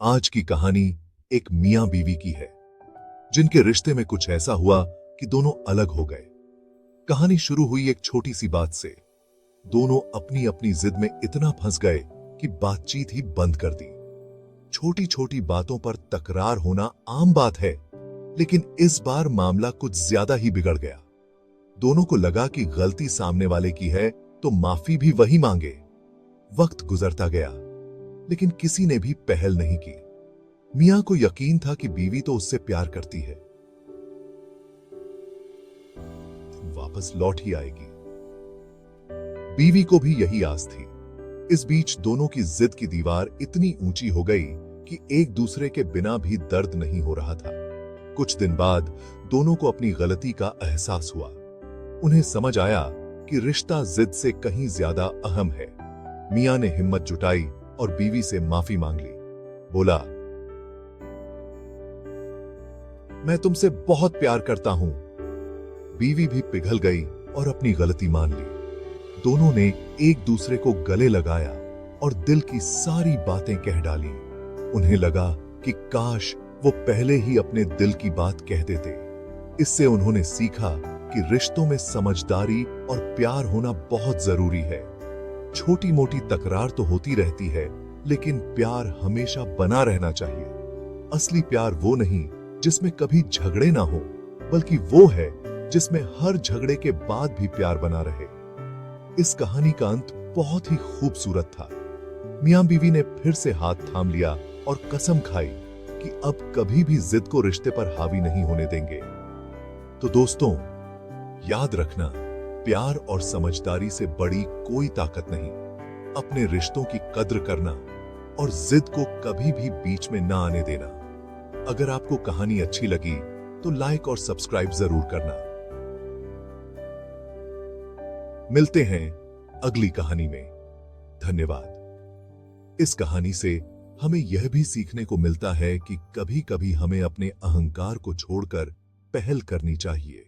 आज की कहानी एक मियां बीवी की है जिनके रिश्ते में कुछ ऐसा हुआ कि दोनों अलग हो गए। कहानी शुरू हुई एक छोटी सी बात से। दोनों अपनी अपनी जिद में इतना फंस गए कि बातचीत ही बंद कर दी। छोटी छोटी बातों पर तकरार होना आम बात है, लेकिन इस बार मामला कुछ ज्यादा ही बिगड़ गया। दोनों को लगा कि गलती सामने वाले की है तो माफी भी वही मांगे। वक्त गुजरता गया, लेकिन किसी ने भी पहल नहीं की। मियां को यकीन था कि बीवी तो उससे प्यार करती है, वापस लौट ही आएगी। बीवी को भी यही आस थी। इस बीच दोनों की जिद की दीवार इतनी ऊंची हो गई कि एक दूसरे के बिना भी दर्द नहीं हो रहा था। कुछ दिन बाद दोनों को अपनी गलती का एहसास हुआ। उन्हें समझ आया कि रिश्ता जिद से कहीं ज्यादा अहम है। मियां ने हिम्मत जुटाई और बीवी से माफी मांग ली। बोला, मैं तुमसे बहुत प्यार करता हूं। बीवी भी पिघल गई और अपनी गलती मान ली। दोनों ने एक दूसरे को गले लगाया और दिल की सारी बातें कह डाली। उन्हें लगा कि काश वो पहले ही अपने दिल की बात कह देते। इससे उन्होंने सीखा कि रिश्तों में समझदारी और प्यार होना बहुत जरूरी है। छोटी मोटी तकरार तो होती रहती है, लेकिन प्यार हमेशा बना रहना चाहिए। असली प्यार वो नहीं जिसमें कभी झगड़े ना हो, बल्कि वो है जिसमें हर झगड़े के बाद भी प्यार बना रहे। इस कहानी का अंत बहुत ही खूबसूरत था। मियां बीवी ने फिर से हाथ थाम लिया और कसम खाई कि अब कभी भी जिद को रिश्ते पर हावी नहीं होने देंगे। तो दोस्तों, याद रखना, प्यार और समझदारी से बड़ी कोई ताकत नहीं। अपने रिश्तों की कद्र करना और जिद को कभी भी बीच में ना आने देना। अगर आपको कहानी अच्छी लगी तो लाइक और सब्सक्राइब जरूर करना। मिलते हैं अगली कहानी में। धन्यवाद। इस कहानी से हमें यह भी सीखने को मिलता है कि कभी कभी हमें अपने अहंकार को छोड़कर पहल करनी चाहिए।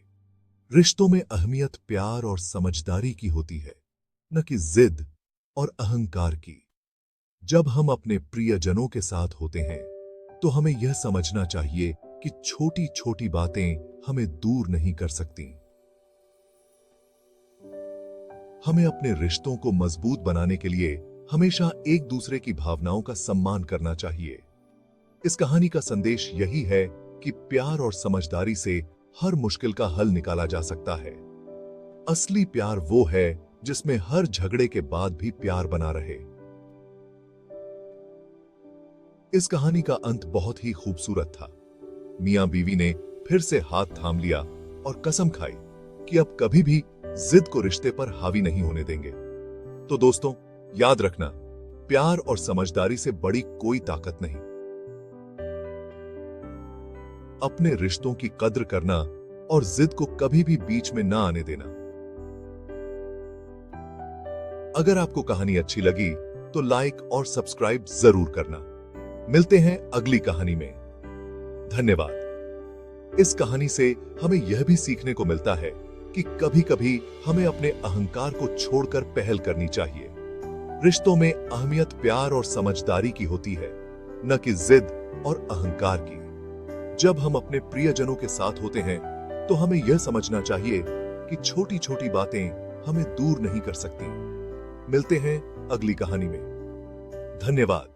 रिश्तों में अहमियत प्यार और समझदारी की होती है, न कि जिद और अहंकार की। जब हम अपने प्रियजनों के साथ होते हैं तो हमें यह समझना चाहिए कि छोटी छोटी बातें हमें दूर नहीं कर सकती। हमें अपने रिश्तों को मजबूत बनाने के लिए हमेशा एक दूसरे की भावनाओं का सम्मान करना चाहिए। इस कहानी का संदेश यही है कि प्यार और समझदारी से हर मुश्किल का हल निकाला जा सकता है। असली प्यार वो है जिसमें हर झगड़े के बाद भी प्यार बना रहे। इस कहानी का अंत बहुत ही खूबसूरत था। मियां बीवी ने फिर से हाथ थाम लिया और कसम खाई कि अब कभी भी जिद को रिश्ते पर हावी नहीं होने देंगे। तो दोस्तों, याद रखना, प्यार और समझदारी से बड़ी कोई ताकत नहीं। अपने रिश्तों की कद्र करना और जिद को कभी भी बीच में ना आने देना। अगर आपको कहानी अच्छी लगी तो लाइक और सब्सक्राइब जरूर करना। मिलते हैं अगली कहानी में। धन्यवाद। इस कहानी से हमें यह भी सीखने को मिलता है कि कभी कभी हमें अपने अहंकार को छोड़कर पहल करनी चाहिए। रिश्तों में अहमियत प्यार और समझदारी की होती है, न कि जिद और अहंकार की। जब हम अपने प्रियजनों के साथ होते हैं तो हमें यह समझना चाहिए कि छोटी छोटी बातें हमें दूर नहीं कर सकती। मिलते हैं अगली कहानी में। धन्यवाद।